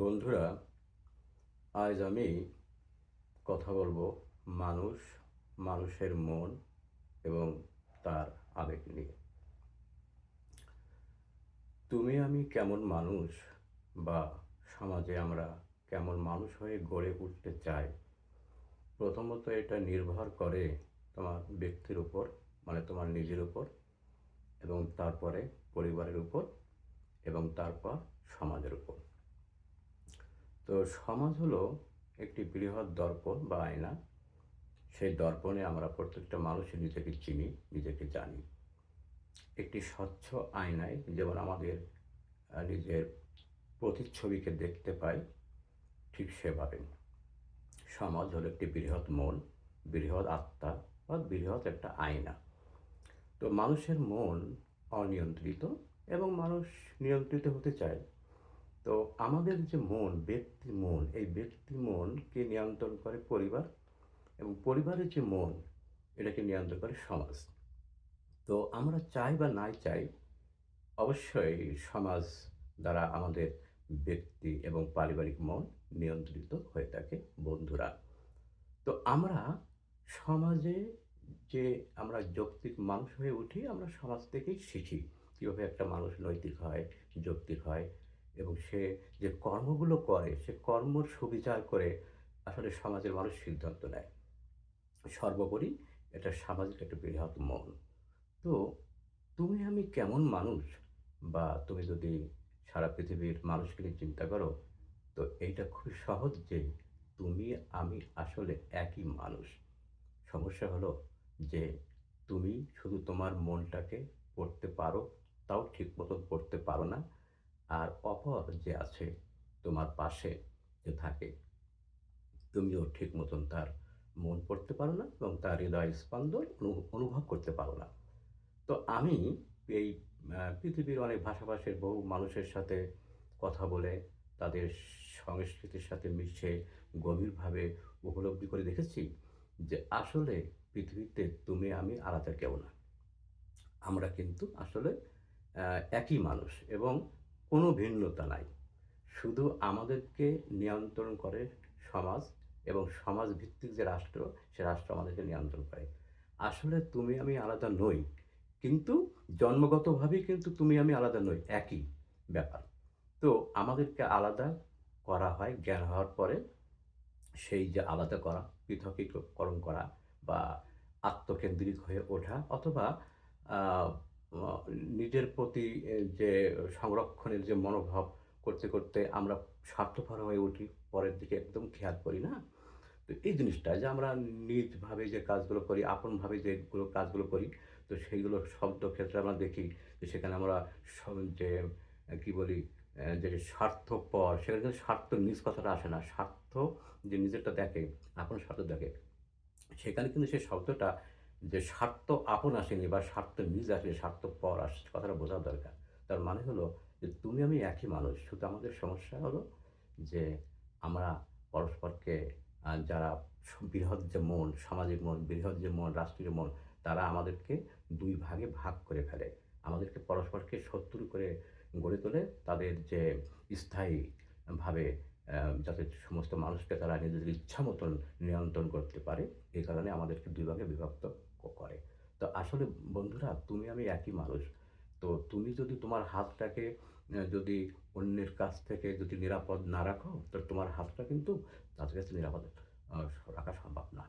বন্ধুরা, আজ আমি কথা বলবো মানুষ, মানুষের মন এবং তার আবেগ নিয়ে। তুমি আমি কেমন মানুষ বা সমাজে আমরা কেমন মানুষ হয়ে গড়ে উঠতে চাই, প্রথমত এটা নির্ভর করে তোমার ব্যক্তির উপর, মানে তোমার নিজের উপর, এবং তারপরে পরিবারের উপর, এবং তারপর সমাজের উপর। তো সমাজ হলো একটি বৃহৎ দর্পণ বা আয়না। সেই দর্পণে আমরা প্রত্যেকটা মানুষই নিজেকে চিনি, নিজেকে জানি। একটি স্বচ্ছ আয়নায় যেমন আমাদের নিজের প্রতিচ্ছবিকে দেখতে পাই, ঠিক সেভাবে সমাজ হলো একটি বৃহৎ মন, বৃহৎ আত্মা বা বৃহৎ একটা আয়না। তো মানুষের মন অনিয়ন্ত্রিত এবং মানুষ নিয়ন্ত্রিত হতে চায়। তো আমাদের যে মন, ব্যক্তি মন, এই ব্যক্তি মনকে নিয়ন্ত্রণ করে পরিবার, এবং পরিবারের যে মন, এটাকে নিয়ন্ত্রণ করে সমাজ। তো আমরা চাই বা নাই চাই, অবশ্যই সমাজ দ্বারা আমাদের ব্যক্তি এবং পারিবারিক মন নিয়ন্ত্রিত হয়ে থাকে বন্ধুরা। তো আমরা সমাজে যে আমরা যৌক্তিক মানুষ হয়ে উঠি, আমরা সমাজ থেকেই শিখি কীভাবে একটা মানুষ নৈতিক হয়, যৌক্তিক হয়, এবং সে যে কর্মগুলো করে সে কর্মর সুবিচার করে আসলে সমাজের মানুষ সিদ্ধান্ত নেয়। সর্বোপরি এটা সামাজিক একটা বৃহৎ মন। তো তুমি আমি কেমন মানুষ, বা তুমি যদি সারা পৃথিবীর মানুষকে নিয়ে চিন্তা করো, তো এইটা খুবই সহজ যে তুমি আমি আসলে একই মানুষ। সমস্যা হলো যে তুমি শুধু তোমার মনটাকে পড়তে পারো, তাও ঠিক মতন পড়তে পারো না। আর অপর যে আছে তোমার পাশে, যে থাকে, তুমিও ঠিক মতন তার মন পড়তে পারো না এবং তার হৃদয় স্পন্দন অনুভব করতে পারো না। তো আমি এই পৃথিবীর অনেক ভাষাভাষীর বহু মানুষের সাথে কথা বলে, তাদের সংস্কৃতির সাথে মিশে গভীরভাবে উপলব্ধি করে দেখেছি যে আসলে পৃথিবীতে তুমি আমি আলাদা কেউ না। আমরা কিন্তু আসলে একই মানুষ এবং কোনো ভিন্নতা নাই। শুধু আমাদেরকে নিয়ন্ত্রণ করে সমাজ, এবং সমাজ ভিত্তিক যে রাষ্ট্র, সে রাষ্ট্র আমাদেরকে নিয়ন্ত্রণ করে। আসলে তুমি আমি আলাদা নই, কিন্তু জন্মগতভাবেই কিন্তু তুমি আমি আলাদা নই, একই ব্যাপার। তো আমাদেরকে আলাদা করা হয় জ্ঞান হওয়ার পরে। সেই যে আলাদা করা, পৃথকীকরণ করা, বা আত্মকেন্দ্রিক হয়ে ওঠা, অথবা আ ম নিজের প্রতি যে সংরক্ষণের যে মনোভাব করতে, করতে আমরা স্বার্থপর হয়ে উঠি, পরের দিকে একদম খেয়াল করি না? তো এই জিনিসটা যে আমরা নিজভাবে যে কাজগুলো করি, আপনভাবে যেগুলো কাজগুলো করি, তো সেইগুলো শব্দক্ষেত্রে আমরা দেখি যে সেখানে আমরা যে কি বলি, যে স্বার্থপর, সেখানে কিন্তু স্বার্থ নিজ কথাটা আসে না। স্বার্থ যে নিজেরটা দেখে, আপন স্বার্থ দেখে, সেখানে কিন্তু সেই শব্দটা, যে স্বার্থ আপন আসেনি বা স্বার্থ নিজ আসেনি, স্বার্থপর আসছে, কথাটা বোঝা দরকার। তার মানে হলো যে তুমি আমি একই মানুষ। শুধু আমাদের সমস্যা হলো যে আমরা পরস্পরকে যারা বৃহৎ যে মন, সামাজিক মন, বৃহৎ যে মন, রাষ্ট্রীয় মন, তারা আমাদেরকে ২ ভাগে ভাগ করে ফেলে। আমাদেরকে পরস্পরকে শত্রু করে গড়ে তোলে। তাদের যে স্থায়ীভাবে যাতে সমস্ত মানুষকে তারা নিজেদের ইচ্ছা মতন নিয়ন্ত্রণ করতে পারে, এই কারণে আমাদেরকে ২ ভাগে বিভক্ত করে। তো আসলে বন্ধুরা, তুমি আমি একই মানুষ। তো তুমি যদি তোমার হাতটাকে যদি অন্যের কাছ থেকে যদি নিরাপদ না রাখো, তো তোমার হাতটা কিন্তু তাদের কাছে নিরাপদ আ রাখা সম্ভব না।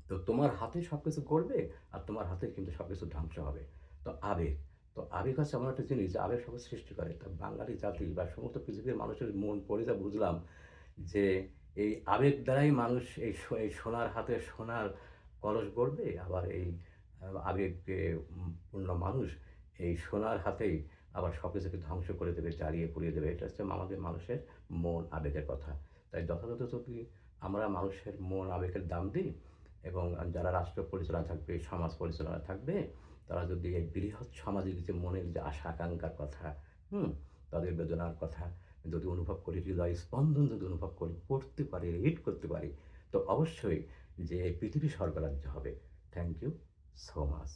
তো তোমার হাতেই সবকিছু গড়বে, আর তোমার হাতেই কিন্তু সবকিছু ধ্বংস হবে। তো আবেগ, তো আবেগ হচ্ছে এমন একটা জিনিস যে আবেগ সবকিছু সৃষ্টি করে। তো বাঙালি জাতি বা সমস্ত পৃথিবীর মানুষের মন পড়ে যা বুঝলাম যে এই আবেগ দ্বারাই মানুষ এই সোনার হাতে সোনার কলস গড়বে, আবার এই আবেগে পূর্ণ মানুষ এই সোনার হাতেই আবার সবকিছুকে ধ্বংস করে দেবে, জ্বালিয়ে পুড়িয়ে দেবে। এটা হচ্ছে আমাদের মানুষের মন আবেগের কথা। তাই যথাযথ যদি আমরা মানুষের মন আবেগের দাম দিই, এবং যারা রাষ্ট্র পরিচালনা থাকবে, সমাজ পরিচালনা থাকবে, তারা যদি এই বৃহৎ সামাজিক যে মনের যে আশা আকাঙ্ক্ষার কথা, হুম? তাদের বেদনার কথা যদি অনুভব করি, হৃদয় স্পন্দন যদি অনুভব করি, পড়তে পারি, রিড করতে পারি, তো অবশ্যই যে পৃথিবী স্বর্গরাজ্য হবে। Thank you so much.